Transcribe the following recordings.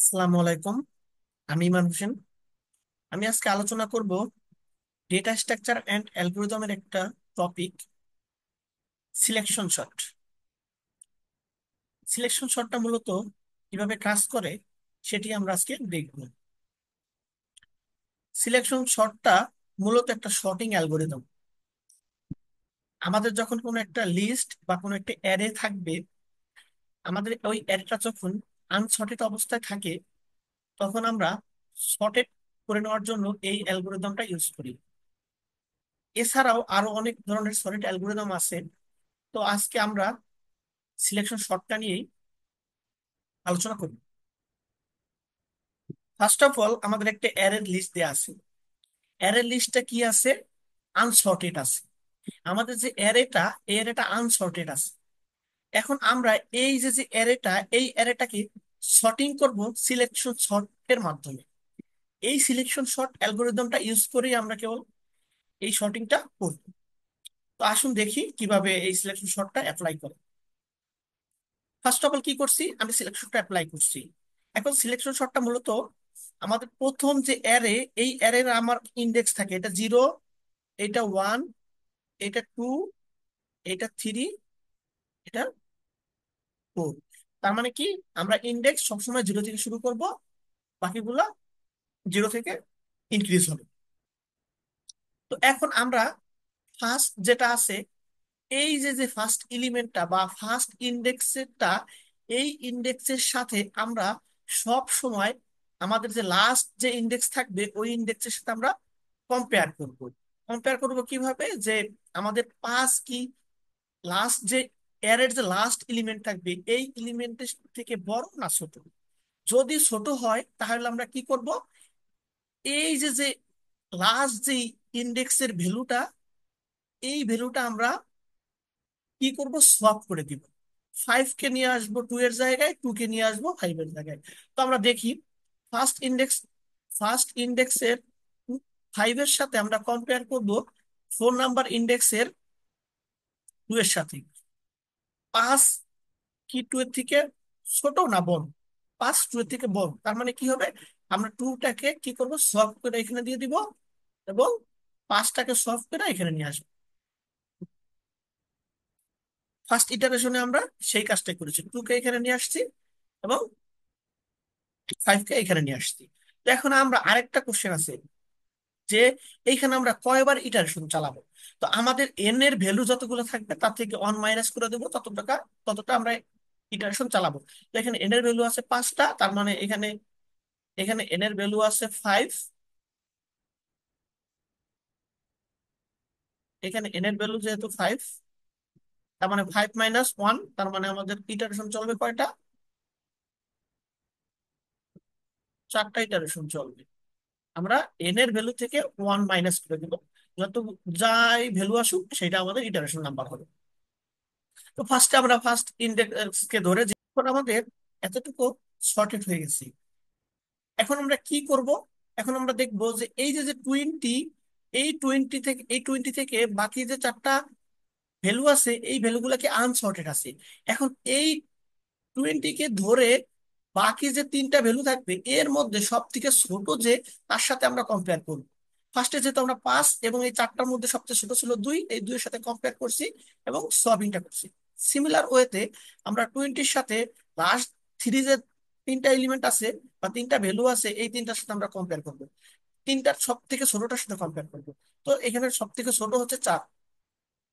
আসসালামু আলাইকুম। আমি ইমান হোসেন। আমি আজকে আলোচনা করব ডেটা স্ট্রাকচার অ্যান্ড অ্যালগোরিদমের একটা টপিক, সিলেকশন শর্ট। সিলেকশন শর্টটা মূলত কিভাবে কাজ করে সেটি আমরা আজকে দেখব। সিলেকশন শর্টটা মূলত একটা শর্টিং অ্যালগোরিদম। আমাদের যখন কোনো একটা লিস্ট বা কোনো একটা অ্যারে থাকবে, আমাদের ওই অ্যারেটা যখন আনসর্টেড অবস্থায় থাকে, তখন আমরা সর্টেড করে নেওয়ার জন্য এই অ্যালগোরিদমটা ইউজ করি। এছাড়াও আরো অনেক ধরনের সর্টেড অ্যালগোরিদম আছে। তো আজকে আমরা সিলেকশন শর্টটা নিয়েই আলোচনা করব। ফার্স্ট অফ অল, আমাদের একটা অ্যারের লিস্ট দেওয়া আছে। অ্যারের লিস্টটা কি আছে? আনসর্টেড আছে। আমাদের যে অ্যারেটা, এই অ্যারেটা আনসর্টেড আছে। এখন আমরা এই যে অ্যারেটা, এই অ্যারেটাকে সর্টিং করব সিলেকশন শর্টের মাধ্যমে। এই সিলেকশন শর্ট অ্যালগোরিদমটা ইউজ করেই আমরা কেবল এই সর্টিংটা করব। তো আসুন দেখি কিভাবে এই সিলেকশন শর্টটা অ্যাপ্লাই করে। ফার্স্ট অফ অল কি করছি, আমি সিলেকশনটা অ্যাপ্লাই করছি। এখন সিলেকশন শর্টটা মূলত আমাদের প্রথম যে অ্যারে, এই অ্যারের আমার ইন্ডেক্স থাকে, এটা 0, এটা 1, এটা 2, এটা 3, এটা 4। তার মানে কি, আমরা ইন্ডেক্স সবসময় 0 থেকে শুরু করব, বাকিগুলা 0 থেকে ইনক্রিজ হবে। তো এখন আমরা ফার্স্ট যেটা আছে, এই যে ফার্স্ট এলিমেন্টটা বা ফার্স্ট ইন্ডেক্সেরটা, এই ইন্ডেক্সের সাথে আমরা সব সময় আমাদের যে লাস্ট যে ইন্ডেক্স থাকবে ওই ইন্ডেক্সের সাথে আমরা কম্পেয়ার করব। কম্পেয়ার করব কিভাবে? যে আমাদের পাস কি, লাস্ট যে অ্যারের যে লাস্ট এলিমেন্ট থাকবে এই এলিমেন্টের থেকে বড় না ছোট। যদি ছোট হয় তাহলে আমরা কি করব, এই যে লাস্ট যে ইন্ডেক্সের ভ্যালুটা, এই ভ্যালুটা আমরা কি করব, সোয়াপ করে দিব। 5 কে নিয়ে আসবো 2 এর জায়গায়, 2 কে নিয়ে আসবো 5 এর জায়গায়। তো আমরা দেখি, ফার্স্ট ইন্ডেক্স, ফার্স্ট ইন্ডেক্সের 5 এর সাথে আমরা কম্পেয়ার করব 4 নাম্বার ইন্ডেক্সের 2 এর সাথে। 5 কি 2 এর থেকে ছোট না বড়? 5 2 এর থেকে বড়। তার মানে কি হবে, আমরা 2টাকে কি করব, সলভ করে এখানে দিয়ে দিব, এবং 5টাকে সলভ করে এখানে নিয়ে আসবো। ফার্স্ট ইটারেশনে আমরা সেই কাজটাই করেছি, 2কে এখানে নিয়ে আসছি এবং 5কে এখানে নিয়ে আসছি। তো এখন আমরা আরেকটা কোশ্চেন আছে, যে এইখানে আমরা কয়বার ইটারেশন চালাবো। তো আমাদের এন এর ভ্যালু যতগুলো থাকবে তার থেকে 1 মাইনাস করে দেবো, ততটা আমরা ইটারেশন চালাবো। তো এখানে এন এর ভ্যালু আছে 5টা, তার মানে এখানে এখানে এন এর ভ্যালু আছে 5। এখানে এন এর ভ্যালু যেহেতু 5, তার মানে 5 - 1, তার মানে আমাদের ইটারেশন চলবে কয়টা? 4টা ইটারেশন চলবে। আমরা এন এর ভ্যালু থেকে 1 মাইনাস করে দিব, যত যাই ভ্যালু আসুক সেটা আমাদের ইটারেশন নাম্বার হবে। তো ফার্স্টে আমরা ফার্স্ট ইন্ডেক্স কে ধরে যে, এখন আমাদের এতটুকু সর্টেড হয়ে গেছি। এখন আমরা কি করব? এখন আমরা দেখবো যে এই যে 20, এই টোয়েন্টি থেকে বাকি যে 4টা ভ্যালু আছে, এই ভ্যালুগুলো কি আনসর্টেড আছে। এখন এই 20কে ধরে বাকি যে 3টা ভ্যালু থাকবে এর মধ্যে সব থেকে ছোট যে, তার সাথে আমরা কম্পেয়ার করব। ফার্স্টে যেহেতু আমরা 5 এবং এই 4টার মধ্যে সবচেয়ে ছোট ছিল 2, এই 2 এর সাথে কম্পেয়ার করছি এবং সলভিংটা করছি। সিমিলার ওয়েতে আমরা 20-র সাথে লাস্ট 3 যে 3টা এলিমেন্ট আছে বা 3টা ভ্যালু আছে, এই 3টার সাথে আমরা কম্পেয়ার করব। 3টার সব থেকে ছোটটার সাথে কম্পেয়ার করব। তো এখানে সব থেকে ছোট হচ্ছে 4,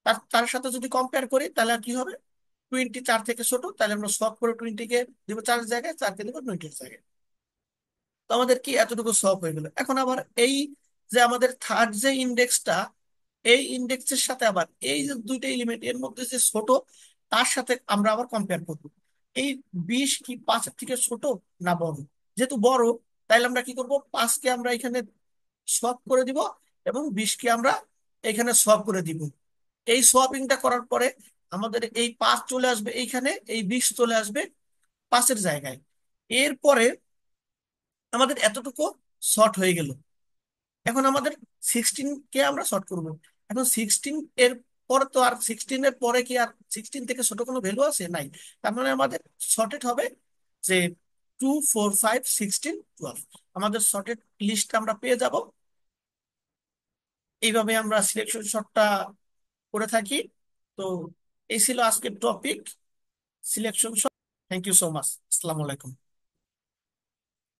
তার তার সাথে যদি কম্পেয়ার করি তাহলে আর কি হবে, 20 4 থেকে ছোট, তাহলে আমরা সব করে 20-কে দিব 4 জায়গায়, 4কে দিব 20-র জায়গায়। তো আমাদের কি এতটুকু সব হয়ে গেল। এখন আবার এই যে আমাদের থার্ড যে ইন্ডেক্সটা, এই ইন্ডেক্সের সাথে আবার এই যে 2টা এলিমেন্ট এর মধ্যে যে ছোট, তার সাথে আমরা আবার কম্পেয়ার করব। এই 20 কি 5-এর থেকে ছোট না বড়? যেহেতু বড়, তাইলে আমরা কি করব, 5কে আমরা এখানে সব করে দিব এবং 20কে আমরা এখানে সব করে দিব। এই সোয়াপিংটা করার পরে আমাদের এই 5 চলে আসবে এইখানে, এই 20 চলে আসবে 5-এর জায়গায়। এরপরে আমাদের এতটুকু শর্ট হয়ে গেল। এখন আমাদের 16কে আমরা শর্ট করব। এখন 16 এর পরে তো আর 16-এর পরে কি আর 16 থেকে ছোট কোনো ভ্যালু আছে? নাই। তার মানে আমাদের শর্টেড হবে যে 2 4 5 16 12 আমাদের শর্টের লিস্টটা আমরা পেয়ে যাব। এইভাবে আমরা সিলেকশন শটটা করে থাকি। তো এই ছিল আজকের topic, selection shot. Thank you so much. আসসালামু আলাইকুম।